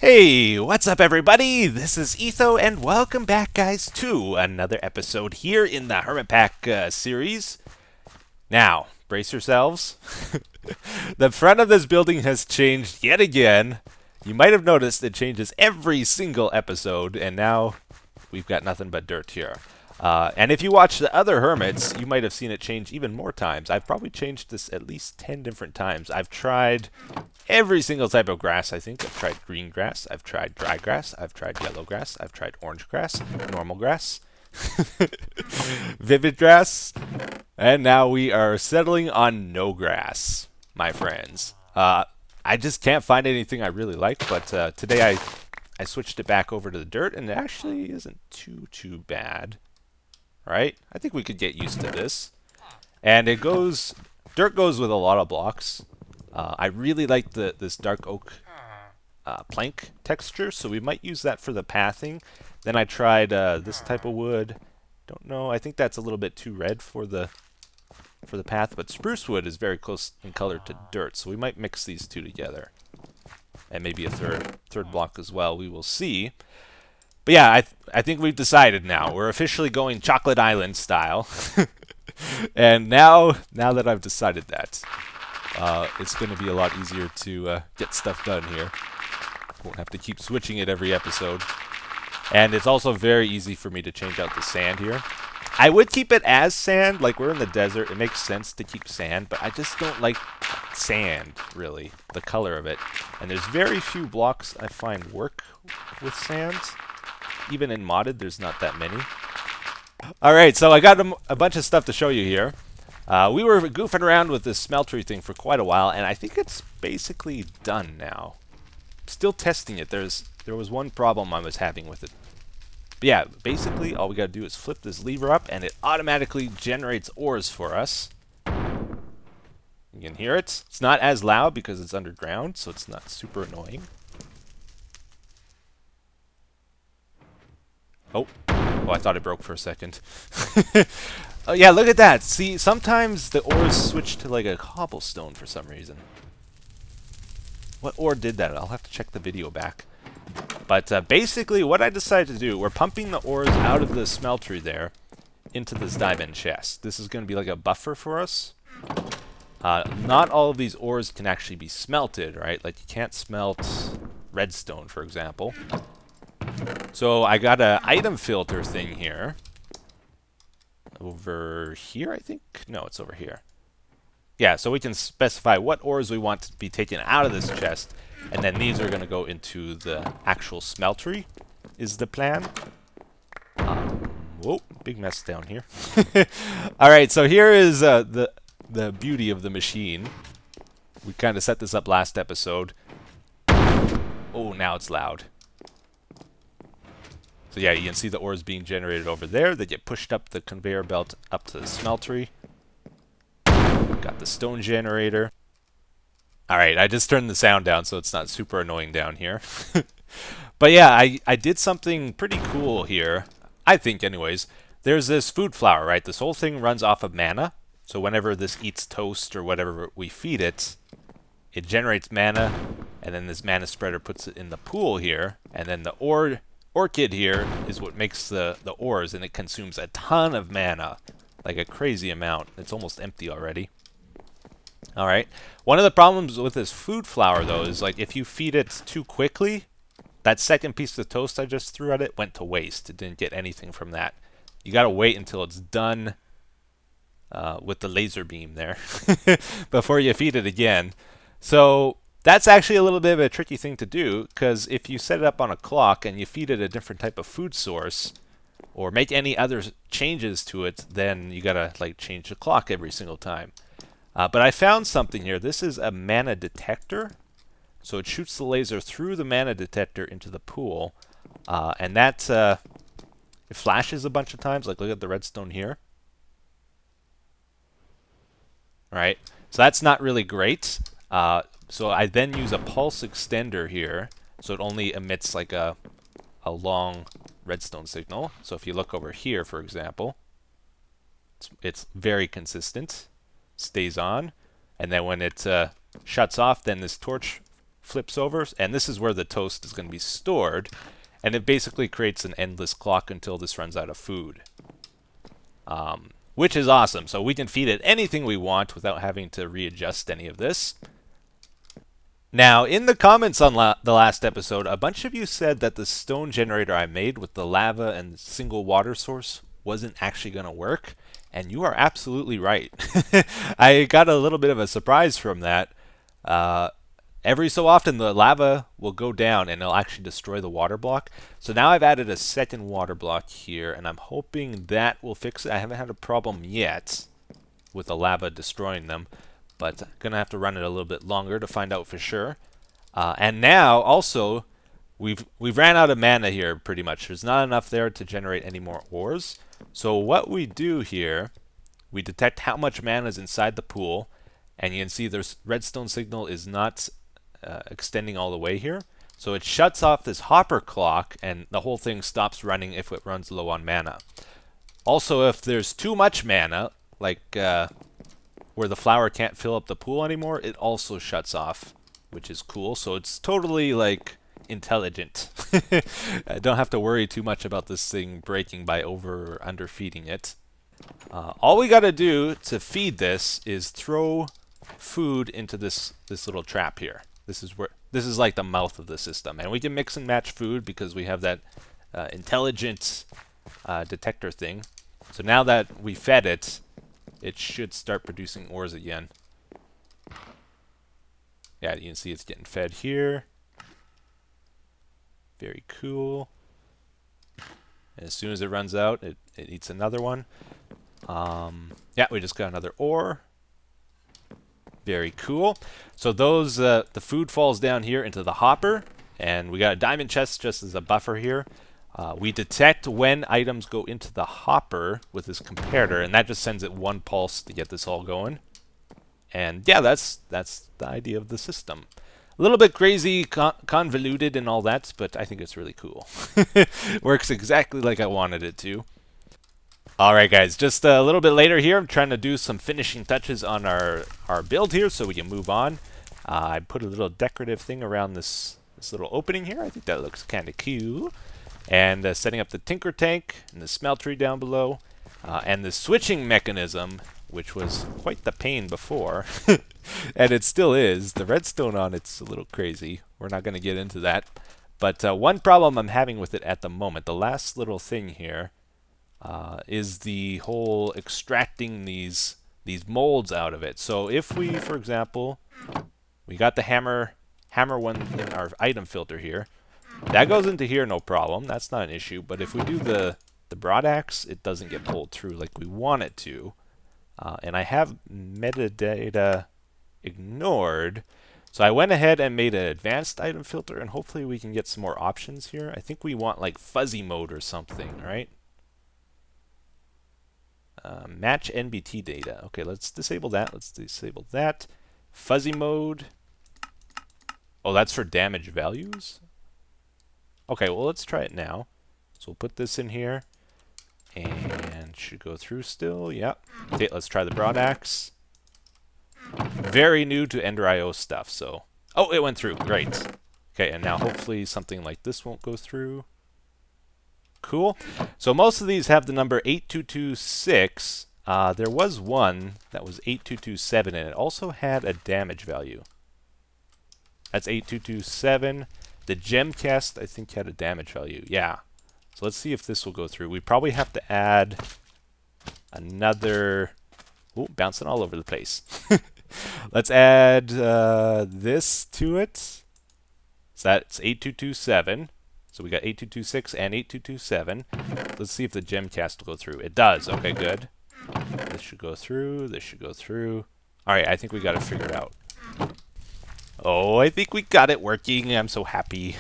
Hey, what's up everybody? This is Etho and welcome back guys to another episode here in the HermitPack series. Now, brace yourselves. The front of this building has changed yet again. You might have noticed it changes every single episode and now we've got nothing but dirt here. And if you watch the other hermits, you might have seen it change even more times. I've probably changed this at least 10 different times. I've tried every single type of grass, I think. I've tried green grass, I've tried dry grass, I've tried yellow grass, I've tried orange grass, normal grass, vivid grass, and now we are settling on no grass, my friends. I just can't find anything I really like, but today I switched it back over to the dirt, and it actually isn't too bad. Right? I think we could get used to this. And dirt goes with a lot of blocks. I really like this dark oak plank texture, so we might use that for the pathing. Then I tried this type of wood. Don't know, I think that's a little bit too red for the path, but spruce wood is very close in color to dirt, so we might mix these two together. And maybe a third block as well, we will see. But yeah, I think we've decided now. We're officially going Chocolate Island style. And now that I've decided that, it's going to be a lot easier to get stuff done here. Won't have to keep switching it every episode. And it's also very easy for me to change out the sand here. I would keep it as sand, like we're in the desert. It makes sense to keep sand, but I just don't like sand, really, the color of it. And there's very few blocks I find work with sand. Even in modded, there's not that many. Alright, so I got a bunch of stuff to show you here. We were goofing around with this smeltery thing for quite a while, and I think it's basically done now. Still testing it. There was one problem I was having with it. But yeah, basically all we gotta do is flip this lever up, and it automatically generates ores for us. You can hear it. It's not as loud because it's underground, so it's not super annoying. Oh, I thought it broke for a second. Oh yeah, look at that. See, sometimes the ores switch to like a cobblestone for some reason. What ore did that? I'll have to check the video back. But basically what I decided to do, we're pumping the ores out of the smeltery there into this diamond chest. This is going to be like a buffer for us. Not all of these ores can actually be smelted, right? Like you can't smelt redstone, for example. So I got an item filter thing here. Over here, I think? No, it's over here. Yeah, so we can specify what ores we want to be taken out of this chest, and then these are going to go into the actual smeltery, is the plan. Whoa, big mess down here. Alright, so here is the beauty of the machine. We kind of set this up last episode. Oh, now it's loud. So yeah, you can see the ores being generated over there. They get pushed up the conveyor belt up to the smeltery. Got the stone generator. Alright, I just turned the sound down so it's not super annoying down here. But yeah, I did something pretty cool here. I think anyways. There's this food flower, right? This whole thing runs off of mana. So whenever this eats toast or whatever we feed it, it generates mana. And then this mana spreader puts it in the pool here. And then the orchid here is what makes the ores, and it consumes a ton of mana, like a crazy amount. It's almost empty already. Alright, one of the problems with this food flower though is like if you feed it too quickly, that second piece of toast I just threw at it went to waste. It didn't get anything from that. You gotta wait until it's done with the laser beam there before you feed it again. So that's actually a little bit of a tricky thing to do, because if you set it up on a clock and you feed it a different type of food source, or make any other changes to it, then you gotta like change the clock every single time. But I found something here. This is a mana detector. So it shoots the laser through the mana detector into the pool. And that it flashes a bunch of times. Like look at the redstone here. Right? So that's not really great. So I then use a pulse extender here, so it only emits like a long redstone signal. So if you look over here, for example, it's very consistent, stays on, and then when it shuts off, then this torch flips over, and this is where the toast is going to be stored, and it basically creates an endless clock until this runs out of food, which is awesome. So we can feed it anything we want without having to readjust any of this. Now, in the comments on the last episode, a bunch of you said that the stone generator I made with the lava and single water source wasn't actually going to work, and you are absolutely right. I got a little bit of a surprise from that. Every so often the lava will go down and it'll actually destroy the water block. So now I've added a second water block here, and I'm hoping that will fix it. I haven't had a problem yet with the lava destroying them, but I'm going to have to run it a little bit longer to find out for sure. And now also we've ran out of mana here pretty much. There's not enough there to generate any more ores. So what we do here, we detect how much mana is inside the pool, and you can see there's redstone signal is not extending all the way here. So it shuts off this hopper clock, and the whole thing stops running if it runs low on mana. Also, if there's too much mana, like where the flower can't fill up the pool anymore, it also shuts off, which is cool. So it's totally like intelligent. I don't have to worry too much about this thing breaking by over or under feeding it. All we gotta do to feed this is throw food into this little trap here. This is like the mouth of the system, and we can mix and match food because we have that intelligent detector thing. So now that we fed it, it should start producing ores again. Yeah, you can see it's getting fed here. Very cool. And as soon as it runs out, it eats another one. Yeah, we just got another ore. Very cool. So those the food falls down here into the hopper, and we got a diamond chest just as a buffer here. We detect when items go into the hopper with this comparator, and that just sends it one pulse to get this all going. And yeah, that's the idea of the system. A little bit crazy, convoluted and all that, but I think it's really cool. Works exactly like I wanted it to. Alright guys, just a little bit later here, I'm trying to do some finishing touches on our build here so we can move on. I put a little decorative thing around this little opening here. I think that looks kind of cool. And setting up the tinker tank and the smeltery down below. And the switching mechanism, which was quite the pain before. And it still is. The redstone on it's a little crazy. We're not going to get into that. But one problem I'm having with it at the moment, the last little thing here, is the whole extracting these molds out of it. So if we, for example, we got the hammer one in our item filter here, that goes into here no problem. That's not an issue. But if we do the broad axe, it doesn't get pulled through like we want it to. And I have metadata ignored. So I went ahead and made an advanced item filter, and hopefully we can get some more options here. I think we want like fuzzy mode or something, right? Match NBT data. Okay, let's disable that. Let's disable that. Fuzzy mode. Oh, that's for damage values? Okay, well, let's try it now. So we'll put this in here. And should go through still. Yep. Okay, let's try the broad axe. Very new to Ender IO stuff, so... Oh, it went through. Great. Okay, and now hopefully something like this won't go through. Cool. So most of these have the number 8226. There was one that was 8227, and it also had a damage value. That's 8227. The gem cast, I think, had a damage value. Yeah. So let's see if this will go through. We probably have to add another... Ooh, bouncing all over the place. Let's add this to it. So that's 8227. So we got 8226 and 8227. Let's see if the gem cast will go through. It does. Okay, good. This should go through. This should go through. All right, I think we got it figured out. Oh, I think we got it working. I'm so happy.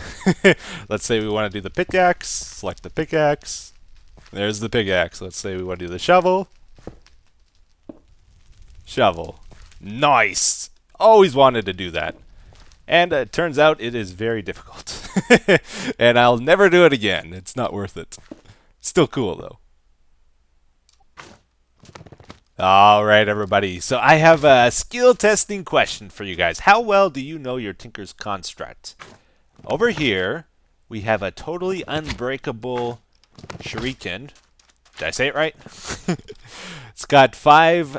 Let's say we want to do the pickaxe. Select the pickaxe. There's the pickaxe. Let's say we want to do the shovel. Shovel. Nice! Always wanted to do that. And it turns out it is very difficult. And I'll never do it again. It's not worth it. Still cool, though. All right, everybody. So I have a skill testing question for you guys. How well do you know your Tinker's Construct? Over here, we have a totally unbreakable shuriken. Did I say it right? It's got five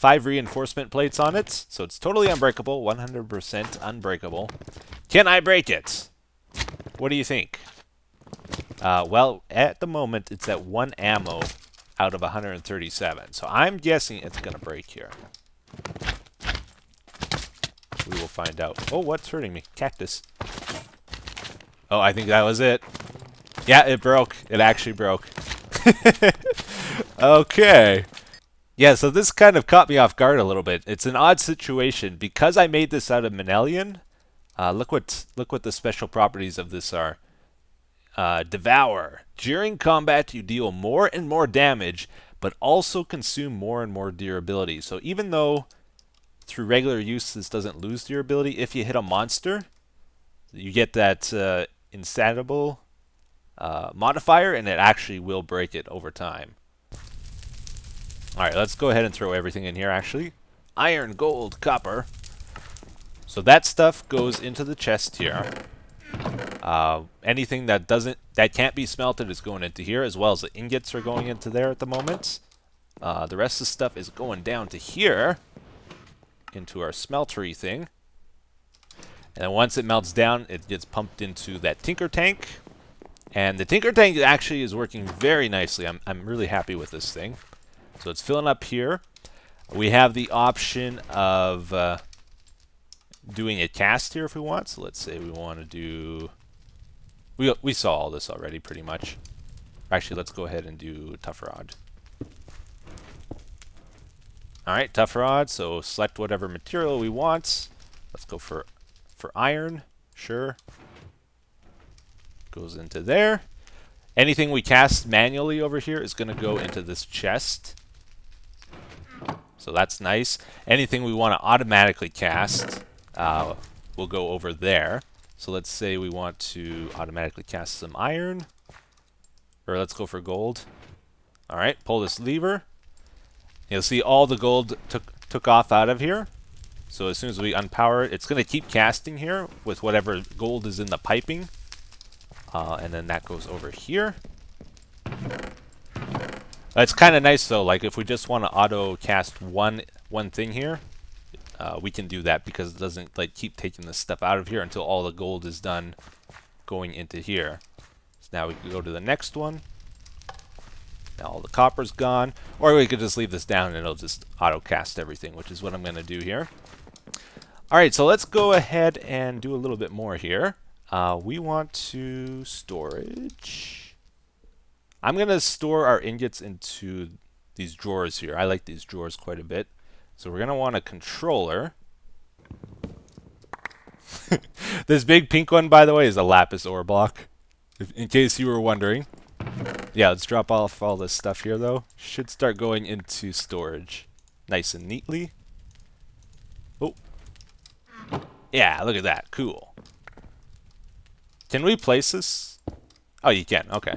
reinforcement plates on it, so it's totally unbreakable, 100% unbreakable. Can I break it? What do you think? Well, at the moment, it's at 1 ammo out of 137, so I'm guessing it's going to break here. We will find out. Oh, what's hurting me? Cactus. Oh, I think that was it. Yeah, it broke. It actually broke. Okay. Yeah, so this kind of caught me off guard a little bit. It's an odd situation because I made this out of Manelian. Look what the special properties of this are. Devour. During combat, you deal more and more damage, but also consume more and more durability. So even though through regular use this doesn't lose durability, if you hit a monster, you get that insatiable modifier, and it actually will break it over time. Alright, let's go ahead and throw everything in here, actually. Iron, gold, copper. So that stuff goes into the chest here. Anything that can't be smelted is going into here, as well as the ingots are going into there at the moment. The rest of the stuff is going down to here, into our smeltery thing. And then once it melts down, it gets pumped into that tinker tank. And the tinker tank actually is working very nicely. I'm really happy with this thing. So it's filling up here. We have the option of doing a cast here if we want. So let's say we want to do... We saw all this already pretty much. Actually, let's go ahead and do tough rod. Alright, tough rod. So select whatever material we want. Let's go for iron. Sure. Goes into there. Anything we cast manually over here is going to go into this chest. So that's nice. Anything we want to automatically cast will go over there. So let's say we want to automatically cast some iron. Or let's go for gold. Alright, pull this lever. You'll see all the gold took off out of here. So as soon as we unpower it, it's going to keep casting here with whatever gold is in the piping. And then that goes over here. It's kind of nice though, like if we just want to auto cast one thing here, we can do that because it doesn't like keep taking this stuff out of here until all the gold is done going into here. So now we can go to the next one. Now all the copper's gone, or we could just leave this down and it'll just auto cast everything, which is what I'm going to do here. Alright, so let's go ahead and do a little bit more here. We want to storage. I'm going to store our ingots into these drawers here. I like these drawers quite a bit. So we're going to want a controller. This big pink one, by the way, is a lapis ore block, in case you were wondering. Yeah, let's drop off all this stuff here, though. Should start going into storage nice and neatly. Oh. Yeah, look at that. Cool. Can we place this? Oh, you can. Okay.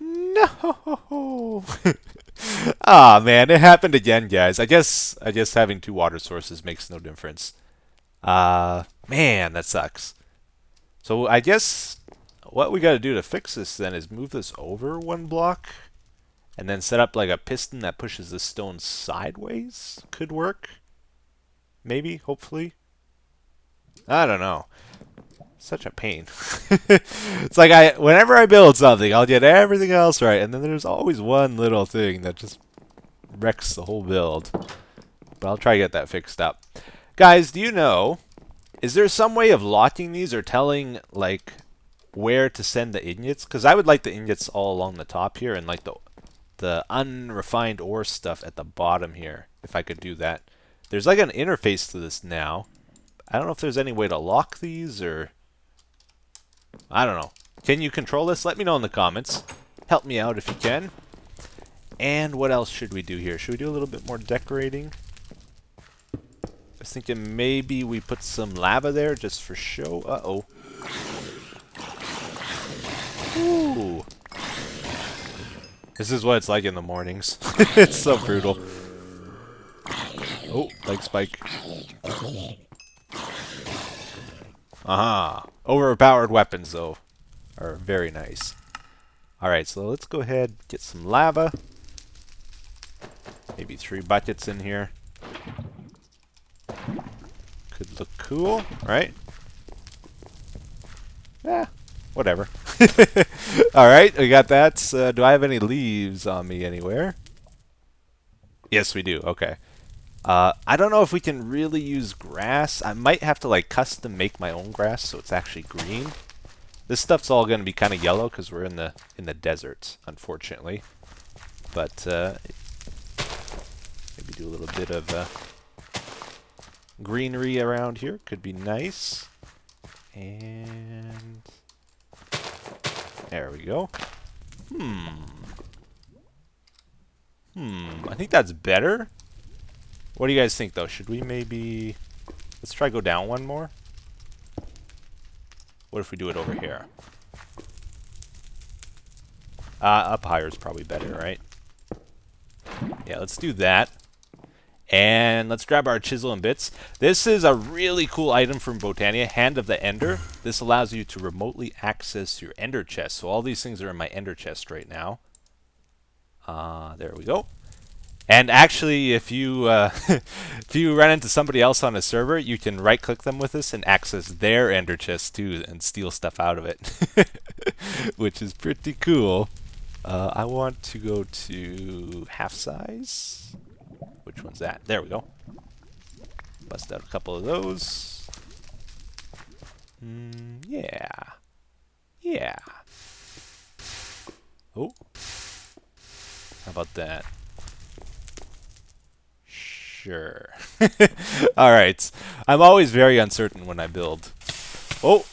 No. Ah, man, it happened again, guys. I guess having two water sources makes no difference. Man, that sucks. So I guess what we got to do to fix this then is move this over one block and then set up like a piston that pushes the stone sideways. Could work. Maybe, hopefully. I don't know. Such a pain. It's like whenever I build something, I'll get everything else right, and then there's always one little thing that just wrecks the whole build. But I'll try to get that fixed up. Guys, do you know, is there some way of locking these or telling like where to send the ingots? Because I would like the ingots all along the top here and like the unrefined ore stuff at the bottom here, if I could do that. There's like an interface to this now. I don't know if there's any way to lock these or... I don't know. Can you control this? Let me know in the comments. Help me out if you can. And what else should we do here? Should we do a little bit more decorating? I was thinking maybe we put some lava there just for show. Uh-oh. Ooh. This is what it's like in the mornings. It's so brutal. Oh, leg spike. Aha. Overpowered weapons, though, are very nice. Alright, so let's go ahead and get some lava. Maybe 3 buckets in here. Could look cool, right? Yeah, whatever. Alright, we got that. Do I have any leaves on me anywhere? Yes, we do. Okay. I don't know if we can really use grass. I might have to like custom make my own grass so it's actually green. This stuff's all going to be kind of yellow because we're in the desert, unfortunately. But maybe do a little bit of greenery around here. Could be nice. And there we go. I think that's better. What do you guys think, though? Should we maybe... Let's try go down one more. What if we do it over here? Up higher is probably better, right? Yeah, let's do that. And let's grab our chisel and bits. This is a really cool item from Botania, Hand of the Ender. This allows you to remotely access your ender chest. So all these things are in my ender chest right now. There we go. And actually, if you if you run into somebody else on a server, you can right-click them with this and access their ender chest too, and steal stuff out of it, which is pretty cool. I want to go to half size. Which one's that? There we go. Bust out a couple of those. Yeah. Yeah. Oh. How about that? Sure. Alright. I'm always very uncertain when I build. Oh!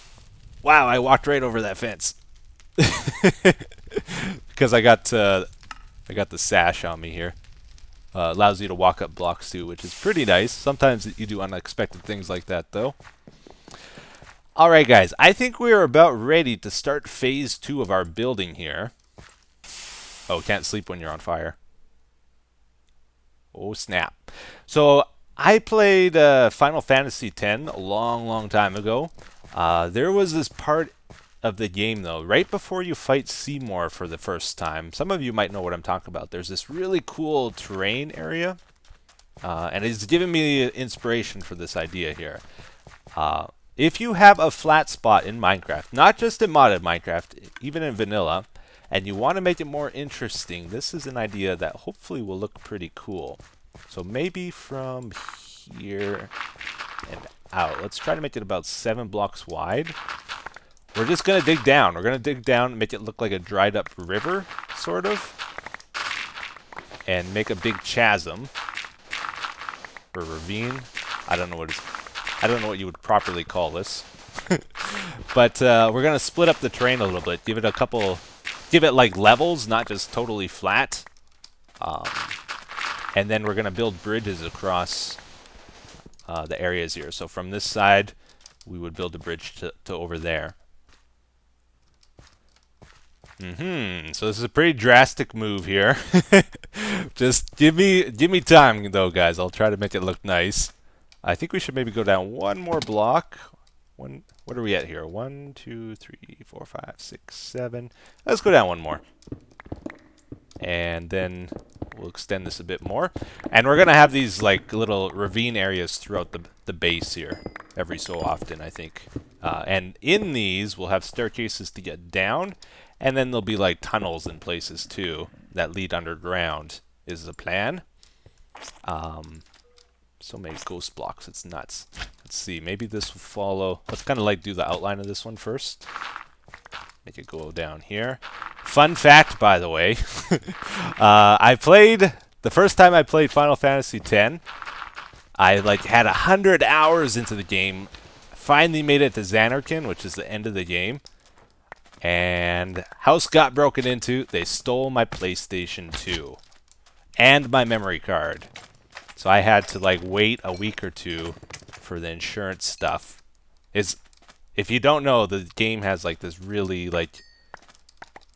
Wow, I walked right over that fence. Because I got the sash on me here. Allows you to walk up blocks too, which is pretty nice. Sometimes you do unexpected things like that, though. Alright, guys. I think we're about ready to start phase 2 of our building here. Oh, can't sleep when you're on fire. Oh, snap. So, I played Final Fantasy X a long, long time ago. There was this part of the game, though, right before you fight Seymour for the first time. Some of you might know what I'm talking about. There's this really cool terrain area, and it's given me inspiration for this idea here. If you have a flat spot in Minecraft, not just in modded Minecraft, even in vanilla, and you want to make it more interesting, this is an idea that hopefully will look pretty cool. So maybe from here and out. Let's try to make it about 7 blocks wide. We're just going to dig down. We're going to dig down and make it look like a dried up river, sort of. And make a big chasm. Or ravine. I don't know what you would properly call this. But we're going to split up the terrain a little bit. Give it like levels, not just totally flat. And then we're going to build bridges across the areas here. So from this side, we would build a bridge to over there. So this is a pretty drastic move here. Just give me time, though, guys. I'll try to make it look nice. I think we should maybe go down one more block. What are we at here? 1, 2, 3, 4, 5, 6, 7. Let's go down one more. And then we'll extend this a bit more. And we're going to have these like little ravine areas throughout the base here every so often, I think. And in these, we'll have staircases to get down. And then there'll be like tunnels in places too that lead underground is the plan. So many ghost blocks, it's nuts. Let's see, maybe this will follow. Let's kind of like do the outline of this one first. Make it go down here. Fun fact, by the way, the first time I played Final Fantasy X, I like had 100 hours into the game. Finally made it to Xanarkin, which is the end of the game. And house got broken into. They stole my PlayStation 2 and my memory card. So I had to like wait a week or two for the insurance stuff. If you don't know, the game has like this really like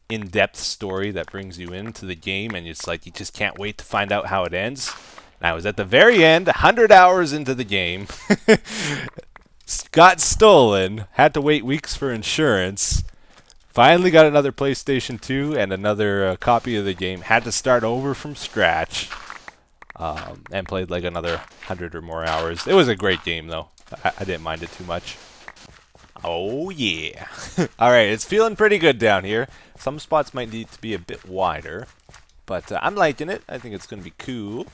in-depth story that brings you into the game, and it's like you just can't wait to find out how it ends. And I was at the very end, 100 hours into the game, got stolen, had to wait weeks for insurance, finally got another PlayStation 2 and another copy of the game, had to start over from scratch, and played like another 100 or more hours. It was a great game, though. I didn't mind it too much. Oh, yeah. Alright, it's feeling pretty good down here. Some spots might need to be a bit wider, but I'm liking it. I think it's going to be cool.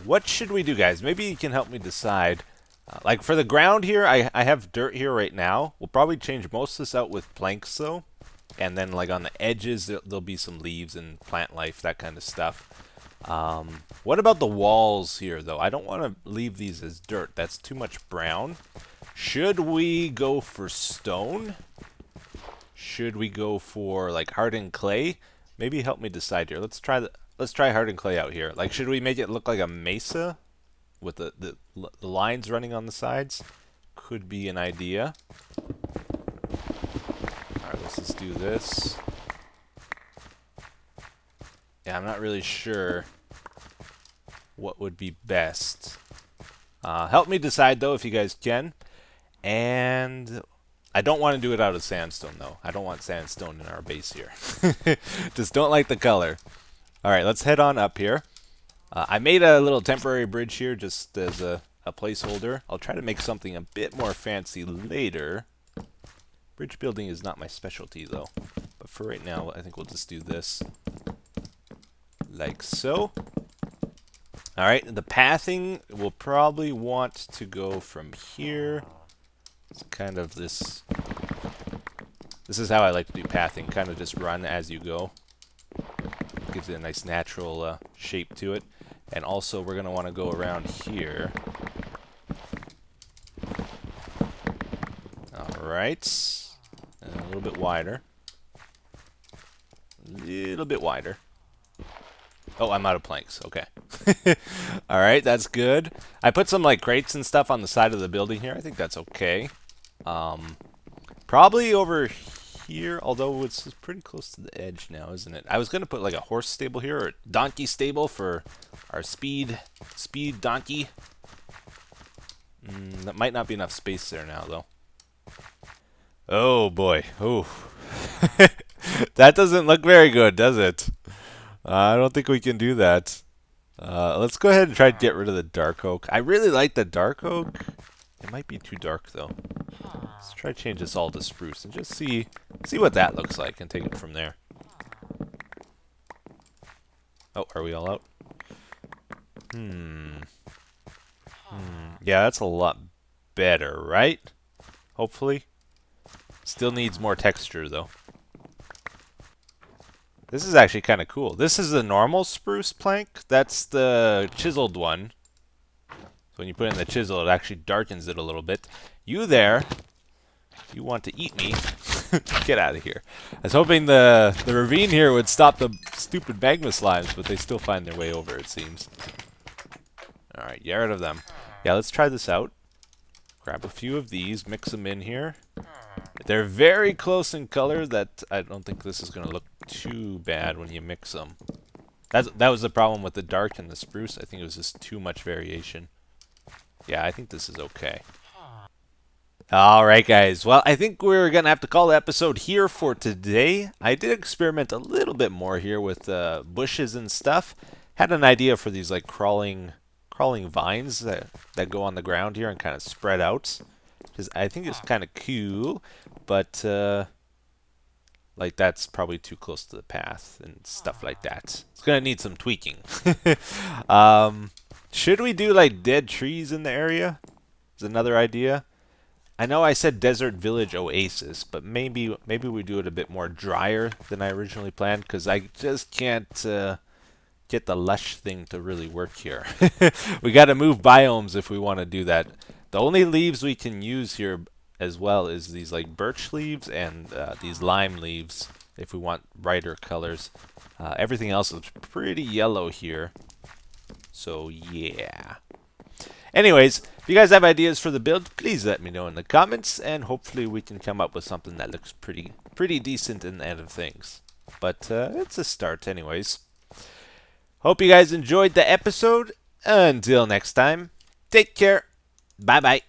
What should we do, guys? Maybe you can help me decide. Like, for the ground here, I have dirt here right now. We'll probably change most of this out with planks, though. And then, like, on the edges, there'll be some leaves and plant life, that kind of stuff. What about the walls here, though? I don't want to leave these as dirt. That's too much brown. Should we go for stone? Should we go for like hardened clay? Maybe help me decide here. Let's try hardened clay out here. Like, should we make it look like a mesa with the lines running on the sides? Could be an idea. Alright, let's just do this. Yeah, I'm not really sure what would be best. Help me decide, though, if you guys can. And I don't want to do it out of sandstone, though. I don't want sandstone in our base here. Just don't like the color. Alright, let's head on up here. I made a little temporary bridge here just as a placeholder. I'll try to make something a bit more fancy later. Bridge building is not my specialty, though. But for right now, I think we'll just do this. Like so. Alright, the pathing, we'll probably want to go from here. It's kind of this is how I like to do pathing, kind of just run as you go. Gives it a nice natural shape to it. And also we're going to want to go around here. Alright. A little bit wider. A little bit wider. Oh, I'm out of planks. Okay. Alright, that's good. I put some like crates and stuff on the side of the building here. I think that's okay. Probably over here, although it's pretty close to the edge now, isn't it? I was going to put like a horse stable here, or a donkey stable for our speed donkey. That might not be enough space there now, though. Oh, boy. Oh. That doesn't look very good, does it? I don't think we can do that. Let's go ahead and try to get rid of the dark oak. I really like the dark oak. It might be too dark, though. Let's try to change this all to spruce and just see what that looks like and take it from there. Oh, are we all out? Yeah, that's a lot better, right? Hopefully. Still needs more texture, though. This is actually kind of cool. This is the normal spruce plank. That's the chiseled one. So when you put in the chisel, it actually darkens it a little bit. You there, if you want to eat me, get out of here. I was hoping the ravine here would stop the stupid magma slimes, but they still find their way over, it seems. Alright, get rid of them. Yeah, let's try this out. Grab a few of these, mix them in here. They're very close in color that I don't think this is going to look too bad when you mix them. That was the problem with the dark and the spruce. I think it was just too much variation. Yeah, I think this is okay. Alright, guys. Well, I think we're going to have to call the episode here for today. I did experiment a little bit more here with bushes and stuff. Had an idea for these like crawling vines that go on the ground here and kind of spread out. I think it's kind of cool, but like that's probably too close to the path and stuff like that. It's gonna need some tweaking. Should we do like dead trees in the area? Is another idea. I know I said desert village oasis, but maybe we do it a bit more drier than I originally planned, because I just can't get the lush thing to really work here. We got to move biomes if we want to do that. The only leaves we can use here as well is these like birch leaves and these lime leaves if we want brighter colors. Everything else is pretty yellow here. So yeah. Anyways, if you guys have ideas for the build, please let me know in the comments, and hopefully we can come up with something that looks pretty decent in the end of things. But it's a start anyways. Hope you guys enjoyed the episode. Until next time, take care. Bye-bye.